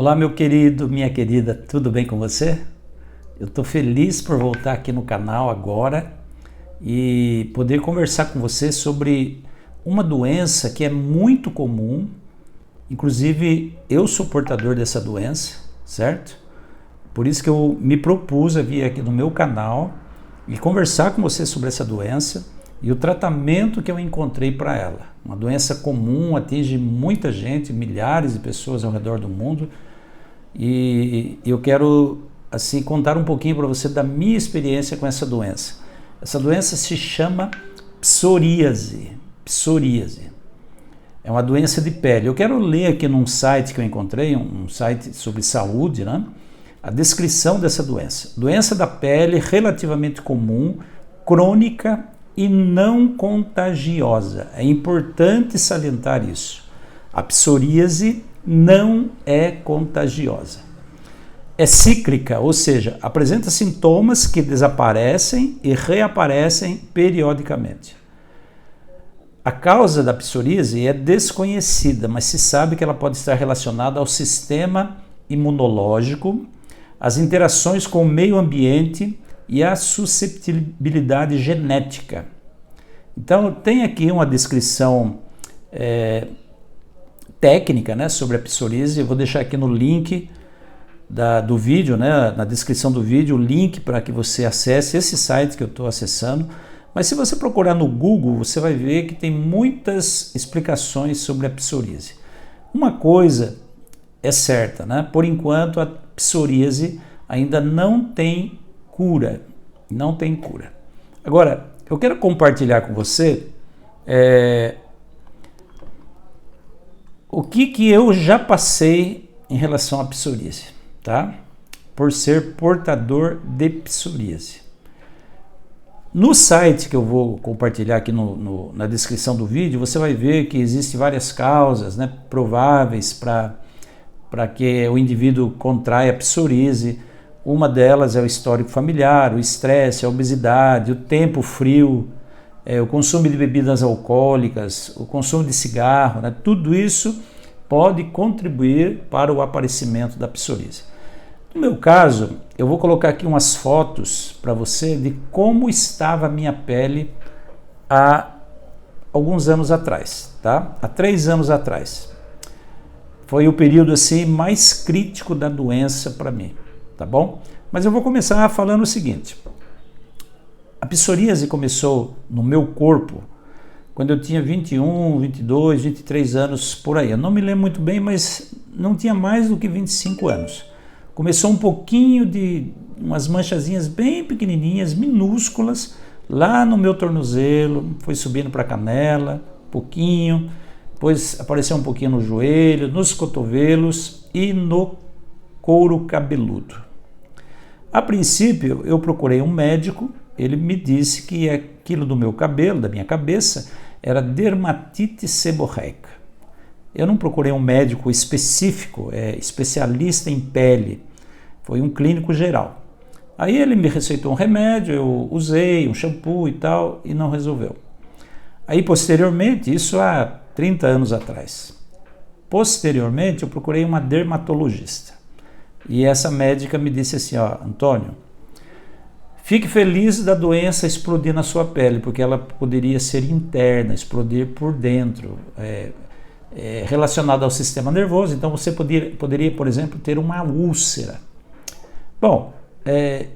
Olá, meu querido, minha querida, tudo bem com você? Eu estou feliz por voltar aqui no canal agora e poder conversar com você sobre uma doença que é muito comum. Inclusive, eu sou portador dessa doença, certo? Por isso que eu me propus a vir aqui no meu canal e conversar com você sobre essa doença e o tratamento que eu encontrei para ela. Uma doença comum, atinge muita gente, milhares de pessoas ao redor do mundo. E eu quero assim contar um pouquinho para você da minha experiência com essa doença. Essa doença se chama psoríase. Psoríase. É uma doença de pele. Eu quero ler aqui num site que eu encontrei, um site sobre saúde, né? A descrição dessa doença. Doença da pele relativamente comum, crônica e não contagiosa. É importante salientar isso. A psoríase não é contagiosa. É cíclica, ou seja, apresenta sintomas que desaparecem e reaparecem periodicamente. A causa da psoríase é desconhecida, mas se sabe que ela pode estar relacionada ao sistema imunológico, às interações com o meio ambiente e à susceptibilidade genética. Então, tem aqui uma descrição técnica, né, sobre a psoríase. Eu vou deixar aqui no link do vídeo, né, na descrição do vídeo, o link para que você acesse esse site que eu estou acessando. Mas se você procurar no Google, você vai ver que tem muitas explicações sobre a psoríase. Uma coisa é certa, né? Por enquanto a psoríase ainda não tem cura. Não tem cura. Agora, eu quero compartilhar com você o que eu já passei em relação à psoríase, tá? Por ser portador de psoríase. No site que eu vou compartilhar aqui na descrição do vídeo, você vai ver que existem várias causas, né, prováveis para que o indivíduo contraia a psoríase. Uma delas é o histórico familiar, o estresse, a obesidade, o tempo frio, o consumo de bebidas alcoólicas, o consumo de cigarro, né? Tudo isso pode contribuir para o aparecimento da psoríase. No meu caso, eu vou colocar aqui umas fotos para você de como estava a minha pele há alguns anos atrás, tá? Há 3 anos atrás. Foi o período assim mais crítico da doença para mim, tá bom? Mas eu vou começar falando o seguinte. A psoríase começou no meu corpo quando eu tinha 21, 22, 23 anos por aí. Eu não me lembro muito bem, mas não tinha mais do que 25 anos. Começou um pouquinho de umas manchazinhas bem pequenininhas, minúsculas, lá no meu tornozelo, foi subindo para a canela, pouquinho, depois apareceu um pouquinho no joelho, nos cotovelos e no couro cabeludo. A princípio, eu procurei um médico, ele me disse que aquilo do meu cabelo, da minha cabeça, era dermatite seborreica. Eu não procurei um médico específico, especialista em pele, foi um clínico geral. Aí ele me receitou um remédio, eu usei um shampoo e tal, e não resolveu. Aí posteriormente, isso há 30 anos atrás, posteriormente eu procurei uma dermatologista. E essa médica me disse assim, ó, Antônio, fique feliz da doença explodir na sua pele, porque ela poderia ser interna, explodir por dentro, relacionado ao sistema nervoso, então você poderia, por exemplo, ter uma úlcera. Bom,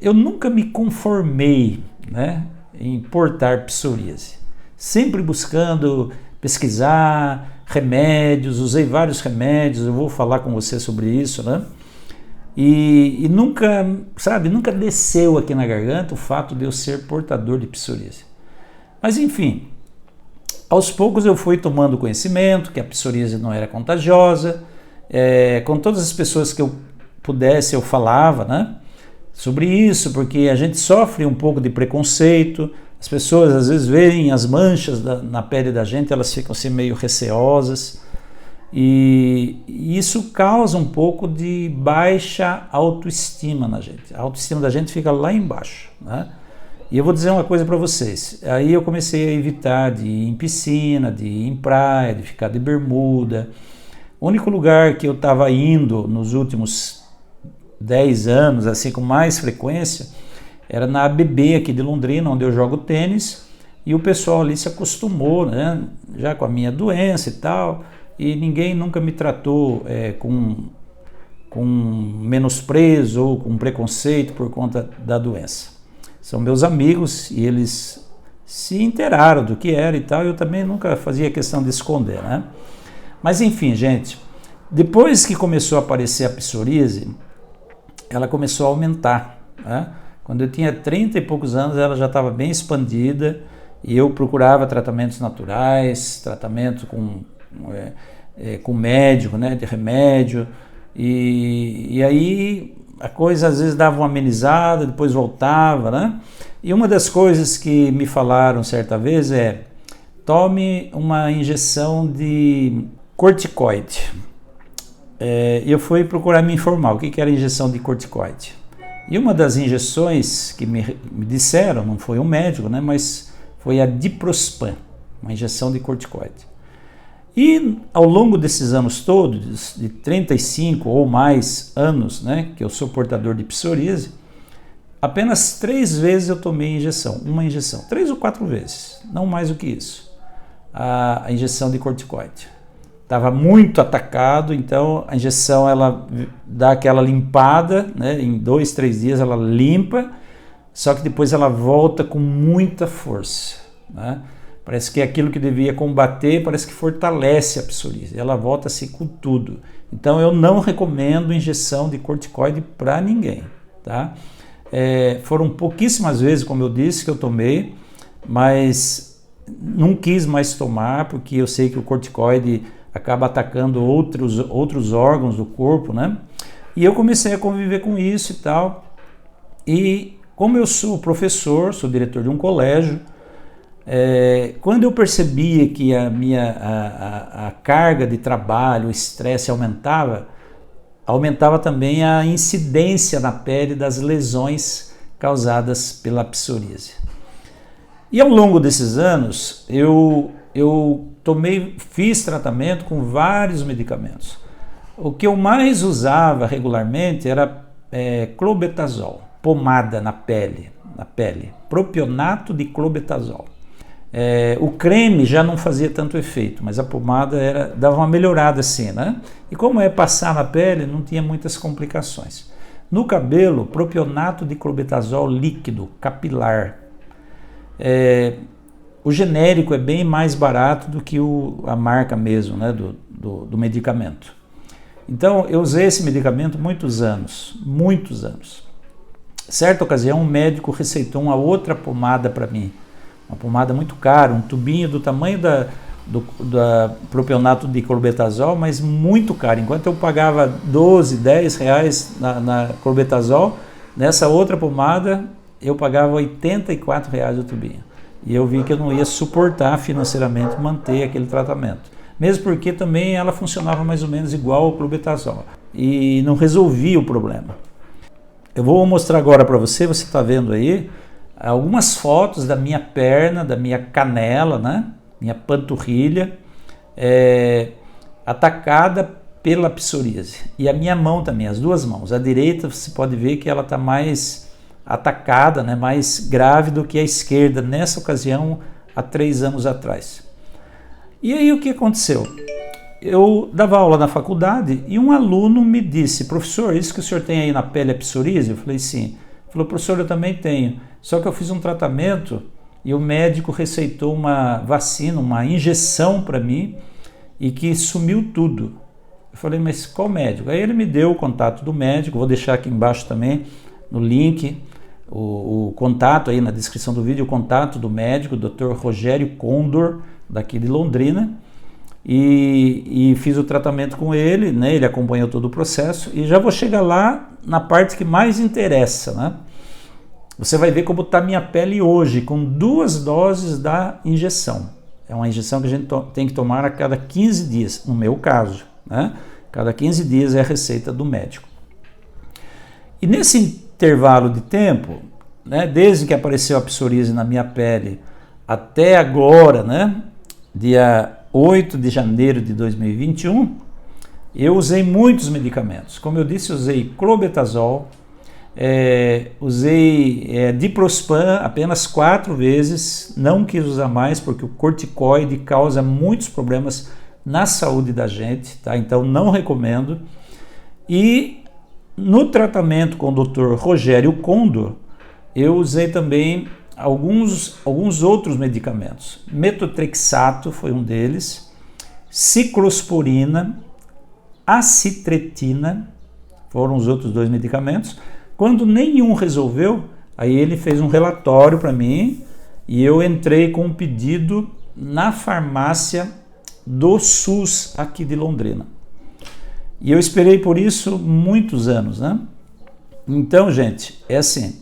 eu nunca me conformei, né, em portar psoríase, sempre buscando pesquisar remédios, usei vários remédios, eu vou falar com você sobre isso, né? E nunca, sabe, nunca desceu aqui na garganta o fato de eu ser portador de psoríase. Mas enfim, aos poucos eu fui tomando conhecimento que a psoríase não era contagiosa, com todas as pessoas que eu pudesse eu falava, né, sobre isso, porque a gente sofre um pouco de preconceito, as pessoas às vezes veem as manchas na pele da gente, elas ficam assim meio receosas, e isso causa um pouco de baixa autoestima na gente. A autoestima da gente fica lá embaixo, né? E eu vou dizer uma coisa para vocês. Aí eu comecei a evitar de ir em piscina, de ir em praia, de ficar de bermuda. O único lugar que eu estava indo nos últimos 10 anos, assim, com mais frequência, era na ABB aqui de Londrina, onde eu jogo tênis, e o pessoal ali se acostumou, né, já com a minha doença e tal, e ninguém nunca me tratou com menosprezo ou com preconceito por conta da doença. São meus amigos e eles se inteiraram do que era e tal, eu também nunca fazia questão de esconder, né? Mas enfim, gente, depois que começou a aparecer a psoríase, ela começou a aumentar, né? Quando eu tinha 30 e poucos anos, ela já estava bem expandida e eu procurava tratamentos naturais, tratamento com médico, né, de remédio, e aí a coisa às vezes dava uma amenizada, depois voltava, né? E uma das coisas que me falaram certa vez é: tome uma injeção de corticoide. Eu fui procurar me informar o que era injeção de corticoide. E uma das injeções que me disseram, não foi um médico, né, mas foi a Diprospan, uma injeção de corticoide. E ao longo desses anos todos, de 35 ou mais anos, né, que eu sou portador de psoríase, apenas 3 vezes eu tomei injeção, uma injeção, 3 ou 4 vezes, não mais do que isso, a injeção de corticoide. Estava muito atacado, então a injeção ela dá aquela limpada, né, em 2, 3 dias ela limpa, só que depois ela volta com muita força, né? Parece que aquilo que devia combater, parece que fortalece a psoríase. Ela volta-se com tudo. Então eu não recomendo injeção de corticoide para ninguém, tá? Foram pouquíssimas vezes, como eu disse, que eu tomei, mas não quis mais tomar, porque eu sei que o corticoide acaba atacando outros órgãos do corpo, né? E eu comecei a conviver com isso e tal. E como eu sou professor, sou diretor de um colégio, quando eu percebia que a carga de trabalho, o estresse aumentava também a incidência na pele das lesões causadas pela psoríase. E ao longo desses anos, eu fiz tratamento com vários medicamentos. O que eu mais usava regularmente era clobetasol, pomada na pele, propionato de clobetasol. O creme já não fazia tanto efeito, mas a pomada dava uma melhorada assim, né? E como passar na pele, não tinha muitas complicações. No cabelo, propionato de clobetasol líquido, capilar. O genérico é bem mais barato do que a marca mesmo, né, do medicamento. Então, eu usei esse medicamento muitos anos. Certa ocasião, um médico receitou uma outra pomada para mim. Uma pomada muito cara, um tubinho do tamanho da propionato de clobetasol, mas muito caro. Enquanto eu pagava 12, 10 reais na clobetasol, nessa outra pomada eu pagava 84 reais o tubinho. E eu vi que eu não ia suportar financeiramente manter aquele tratamento. Mesmo porque também ela funcionava mais ou menos igual ao clobetasol. E não resolvia o problema. Eu vou mostrar agora para você está vendo aí, algumas fotos da minha perna, da minha canela, né? Minha panturrilha, atacada pela psoríase. E a minha mão também, as duas mãos. A direita você pode ver que ela está mais atacada, né? Mais grave do que a esquerda, nessa ocasião, há 3 anos atrás. E aí o que aconteceu? Eu dava aula na faculdade e um aluno me disse: professor, isso que o senhor tem aí na pele é psoríase? Eu falei, sim. Ele falou, professor, eu também tenho. Só que eu fiz um tratamento e o médico receitou uma vacina, uma injeção para mim e que sumiu tudo. Eu falei, mas qual médico? Aí ele me deu o contato do médico, vou deixar aqui embaixo também no link, o contato aí na descrição do vídeo, o contato do médico, o Dr. Rogério Condor, daqui de Londrina. E fiz o tratamento com ele, né? Ele acompanhou todo o processo e já vou chegar lá na parte que mais interessa, né? Você vai ver como está minha pele hoje, com 2 doses da injeção. É uma injeção que a gente tem que tomar a cada 15 dias, no meu caso, né? Cada 15 dias é a receita do médico. E nesse intervalo de tempo, né, desde que apareceu a psoríase na minha pele até agora, né, dia 8 de janeiro de 2021, Eu usei muitos medicamentos. Como eu disse, usei clobetasol, usei diprospan apenas 4 vezes, não quis usar mais porque o corticoide causa muitos problemas na saúde da gente, tá? Então não recomendo. E no tratamento com o Dr. Rogério Kondo, eu usei também alguns outros medicamentos. Metotrexato foi um deles, ciclosporina, acitretina, foram os outros 2 medicamentos. Quando nenhum resolveu, aí ele fez um relatório para mim e eu entrei com um pedido na farmácia do SUS aqui de Londrina. E eu esperei por isso muitos anos, né? Então, gente, é assim.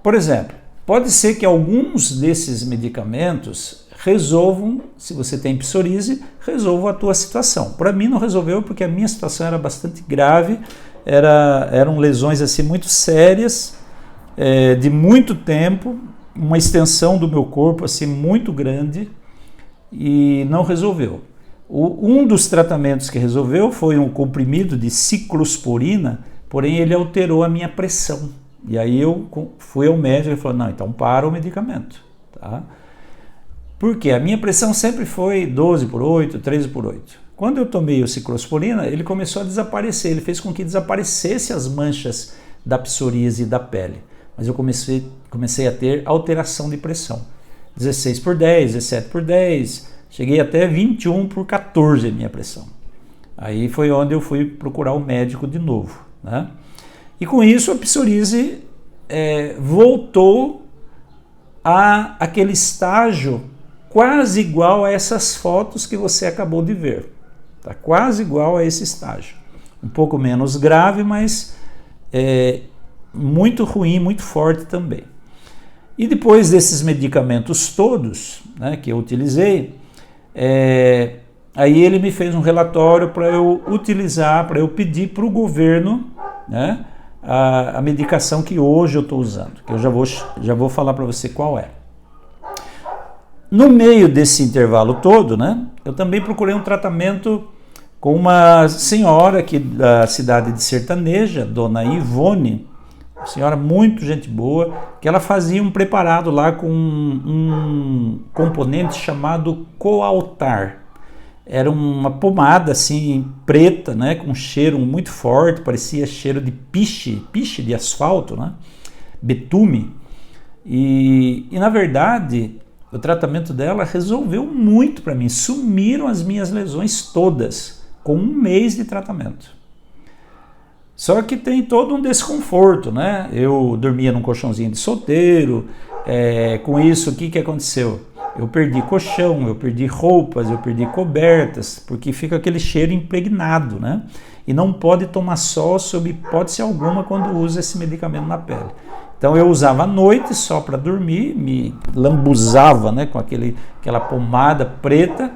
Por exemplo, pode ser que alguns desses medicamentos resolvam, se você tem psoríase, resolvam a tua situação. Para mim não resolveu porque a minha situação era bastante grave, eram lesões assim muito sérias, de muito tempo, uma extensão do meu corpo assim muito grande e não resolveu. Um dos tratamentos que resolveu foi um comprimido de ciclosporina, porém ele alterou a minha pressão. E aí eu fui ao médico e falou, não, então para o medicamento. Tá? Porque a minha pressão sempre foi 12/8, 13/8. Quando eu tomei o ciclosporina, ele começou a desaparecer, ele fez com que desaparecesse as manchas da psoríase da pele. Mas eu comecei a ter alteração de pressão. 16/10, 17/10, cheguei até 21/14 a minha pressão. Aí foi onde eu fui procurar o médico de novo, né? E com isso a psoríase voltou a aquele estágio quase igual a essas fotos que você acabou de ver. Tá quase igual a esse estágio. Um pouco menos grave, mas muito ruim, muito forte também. E depois desses medicamentos todos, né, que eu utilizei, aí ele me fez um relatório para eu utilizar, para eu pedir para o governo, né, a medicação que hoje eu estou usando, que eu já vou falar para você qual é. No meio desse intervalo todo, né, eu também procurei um tratamento com uma senhora aqui da cidade de Sertaneja, dona Ivone, uma senhora muito gente boa, que ela fazia um preparado lá com um componente chamado Coaltar. Era uma pomada assim preta, né, com um cheiro muito forte, parecia cheiro de piche de asfalto, né, betume. E na verdade o tratamento dela resolveu muito para mim. Sumiram as minhas lesões todas com 1 mês de tratamento. Só que tem todo um desconforto, né? Eu dormia num colchãozinho de solteiro. Com isso, o que aconteceu? Eu perdi colchão, eu perdi roupas, eu perdi cobertas, porque fica aquele cheiro impregnado, né? E não pode tomar sol sob hipótese alguma quando usa esse medicamento na pele. Então eu usava à noite só para dormir, me lambuzava, né, com aquela pomada preta.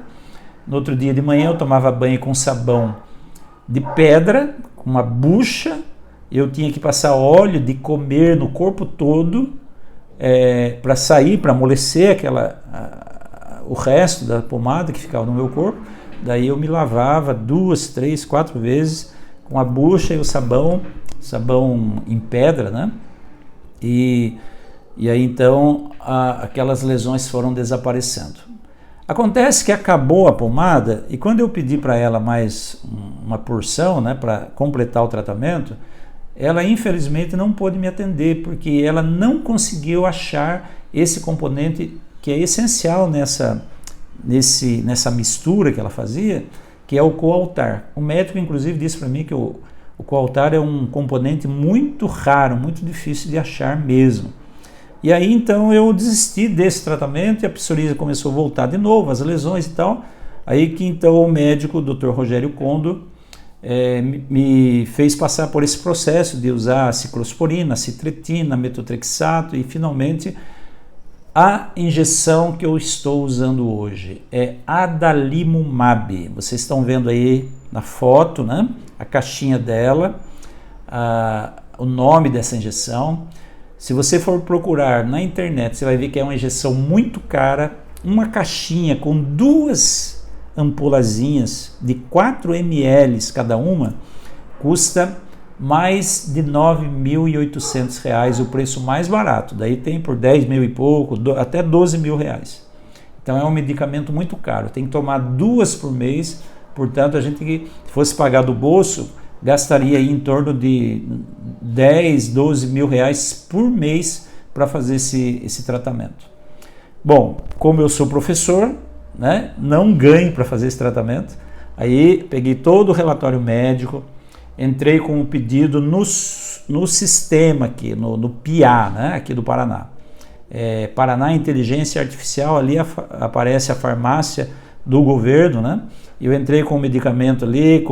No outro dia de manhã eu tomava banho com sabão de pedra, com uma bucha. Eu tinha que passar óleo de comer no corpo todo para sair, para amolecer o resto da pomada que ficava no meu corpo. Daí eu me lavava 2, 3, 4 vezes com a bucha e o sabão em pedra, né? E aí então aquelas lesões foram desaparecendo. Acontece que acabou a pomada e quando eu pedi para ela mais uma porção, né, para completar o tratamento, ela infelizmente não pôde me atender porque ela não conseguiu achar esse componente que é essencial nessa mistura que ela fazia, que é o Coaltar. O médico inclusive disse para mim que o Coaltar é um componente muito raro, muito difícil de achar mesmo. E aí então eu desisti desse tratamento e a psoríase começou a voltar de novo, as lesões e tal. Aí que então o médico, o Dr. Rogério Kondo, me fez passar por esse processo de usar ciclosporina, citretina, metotrexato e finalmente a injeção que eu estou usando hoje é adalimumab. Vocês estão vendo aí na foto, né? A caixinha dela, o nome dessa injeção. Se você for procurar na internet, você vai ver que é uma injeção muito cara, uma caixinha com 2 ampulazinhas de 4 ml cada uma, custa mais de R$ 9.800, o preço mais barato. Daí tem por 10 mil e pouco, até 12 mil reais. Então é um medicamento muito caro, tem que tomar 2 por mês, portanto a gente, se fosse pagar do bolso, gastaria aí em torno de 10, 12 mil reais por mês para fazer esse tratamento. Bom, como eu sou professor, né, não ganho para fazer esse tratamento, aí peguei todo o relatório médico, entrei com o pedido no sistema aqui, no PIA, né, aqui do Paraná. Paraná Inteligência Artificial, ali aparece a farmácia do governo, né? Eu entrei com o medicamento ali,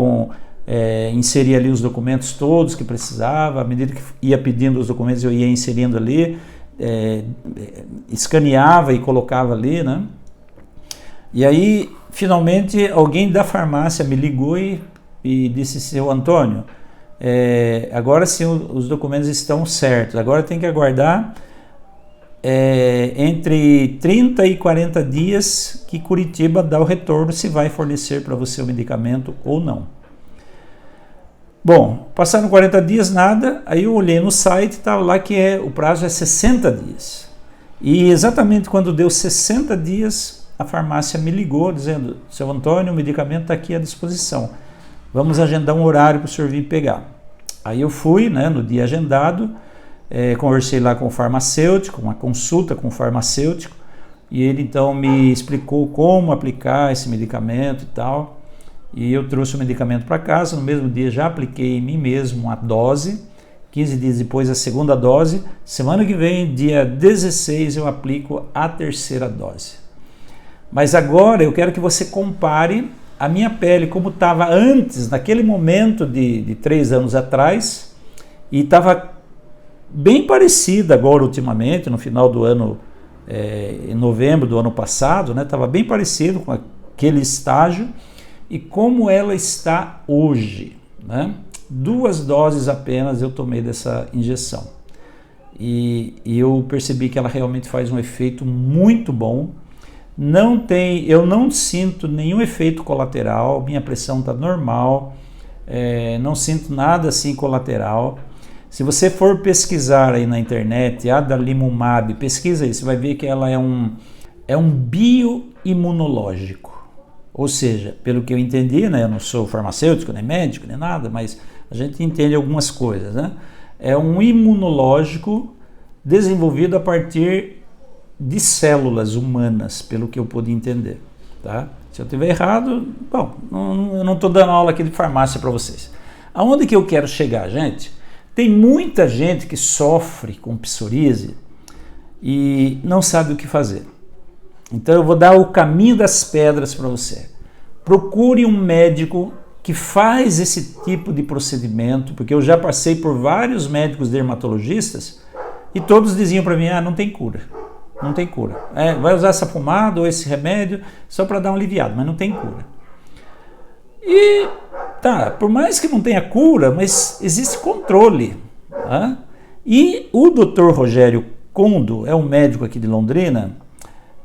inseri ali os documentos todos que precisava, à medida que ia pedindo os documentos eu ia inserindo ali, escaneava e colocava ali, né? E aí, finalmente, alguém da farmácia me ligou e disse: seu Antônio, agora sim os documentos estão certos, agora tem que aguardar entre 30 e 40 dias que Curitiba dá o retorno se vai fornecer para você o medicamento ou não. Bom, passaram 40 dias, nada, aí eu olhei no site, estava lá que o prazo é 60 dias. E exatamente quando deu 60 dias, a farmácia me ligou dizendo: seu Antônio, o medicamento está aqui à disposição, vamos agendar um horário para o senhor vir pegar. Aí eu fui, né, no dia agendado, conversei lá com o farmacêutico, uma consulta com o farmacêutico, e ele então me explicou como aplicar esse medicamento e tal, e eu trouxe o medicamento para casa. No mesmo dia já apliquei em mim mesmo a dose, 15 dias depois a segunda dose, semana que vem, dia 16, eu aplico a terceira dose. Mas agora eu quero que você compare a minha pele como estava antes, naquele momento de 3 anos atrás, e estava bem parecida agora ultimamente, no final do ano, em novembro do ano passado, né, estava bem parecido com aquele estágio, e como ela está hoje, né? 2 doses apenas eu tomei dessa injeção, e eu percebi que ela realmente faz um efeito muito bom. Eu não sinto nenhum efeito colateral, minha pressão está normal, não sinto nada assim colateral. Se você for pesquisar aí na internet, adalimumab, pesquisa aí, você vai ver que ela é um bioimunológico. Ou seja, pelo que eu entendi, né, eu não sou farmacêutico, nem médico, nem nada, mas a gente entende algumas coisas, né? É um imunológico desenvolvido a partir de células humanas, pelo que eu pude entender, tá? Se eu estiver errado, bom, eu não estou dando aula aqui de farmácia para vocês. Aonde que eu quero chegar, gente? Tem muita gente que sofre com psoríase e não sabe o que fazer. Então eu vou dar o caminho das pedras para você. Procure um médico que faz esse tipo de procedimento, porque eu já passei por vários médicos dermatologistas e todos diziam para mim: não tem cura. Não tem cura. Vai usar essa pomada ou esse remédio só para dar um aliviado, mas não tem cura. E tá, por mais que não tenha cura, mas existe controle. Tá? E o Dr. Rogério Kondo é um médico aqui de Londrina,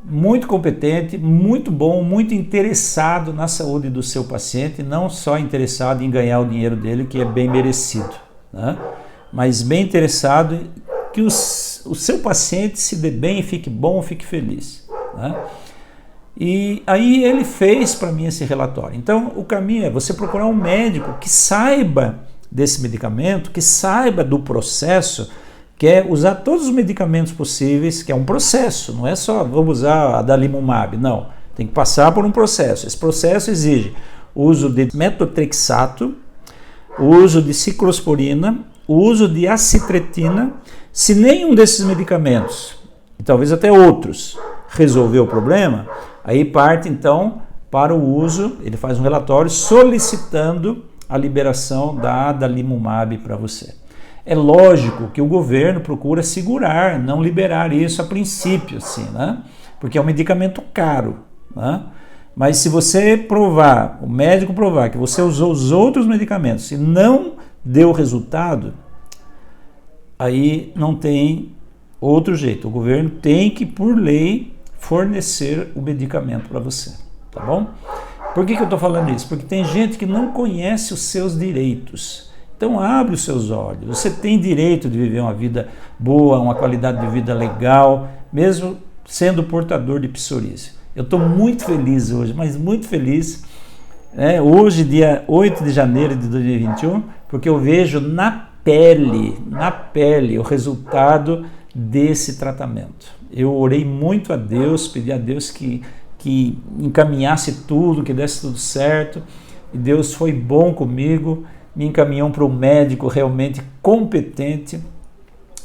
muito competente, muito bom, muito interessado na saúde do seu paciente, não só interessado em ganhar o dinheiro dele, que é bem merecido, né? Mas bem interessado em que o seu paciente se dê bem, fique bom, fique feliz, né? E aí ele fez para mim esse relatório. Então o caminho é você procurar um médico que saiba desse medicamento, que saiba do processo, que é usar todos os medicamentos possíveis, que é um processo, não é só vamos usar adalimumab, não, tem que passar por um processo. Esse processo exige o uso de metotrexato, o uso de ciclosporina, o uso de acitretina. Se nenhum desses medicamentos, e talvez até outros, resolver o problema, aí parte então para o uso, ele faz um relatório solicitando a liberação da adalimumab para você. É lógico que o governo procura segurar, não liberar isso a princípio, assim, né? Porque é um medicamento caro, né? Mas se você provar, o médico provar que você usou os outros medicamentos e não deu resultado, aí não tem outro jeito. O governo tem que, por lei, fornecer o medicamento para você, tá bom? Por que eu estou falando isso? Porque tem gente que não conhece os seus direitos. Então abre os seus olhos. Você tem direito de viver uma vida boa, uma qualidade de vida legal, mesmo sendo portador de psoríase. Eu estou muito feliz hoje, mas muito feliz, hoje, dia 8 de janeiro de 2021, porque eu vejo na pele o resultado desse tratamento. Eu orei muito a Deus, pedi a Deus que encaminhasse tudo, que desse tudo certo, e Deus foi bom comigo, me encaminhou para um médico realmente competente,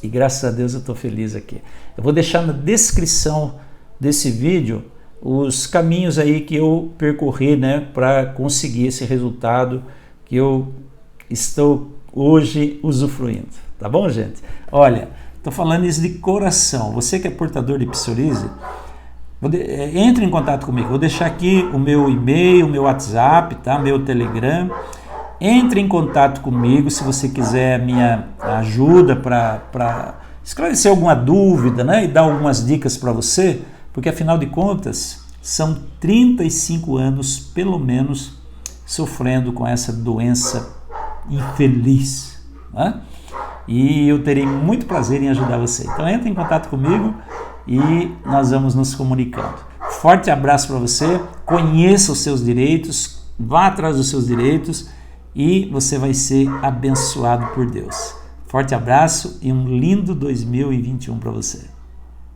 e graças a Deus eu estou feliz aqui. Eu vou deixar na descrição desse vídeo os caminhos aí que eu percorri, para conseguir esse resultado que eu estou hoje usufruindo. Tá bom, gente? Olha, estou falando isso de coração. Você que é portador de psoríase, entre em contato comigo. Vou deixar aqui o meu e-mail, o meu WhatsApp, tá? Meu Telegram. Entre em contato comigo se você quiser minha ajuda para esclarecer alguma dúvida, e dar algumas dicas para você, porque afinal de contas são 35 anos pelo menos sofrendo com essa doença infeliz, e eu terei muito prazer em ajudar você. Então entre em contato comigo e nós vamos nos comunicando. Forte abraço para você, conheça os seus direitos, vá atrás dos seus direitos e você vai ser abençoado por Deus. Forte abraço e um lindo 2021 para você.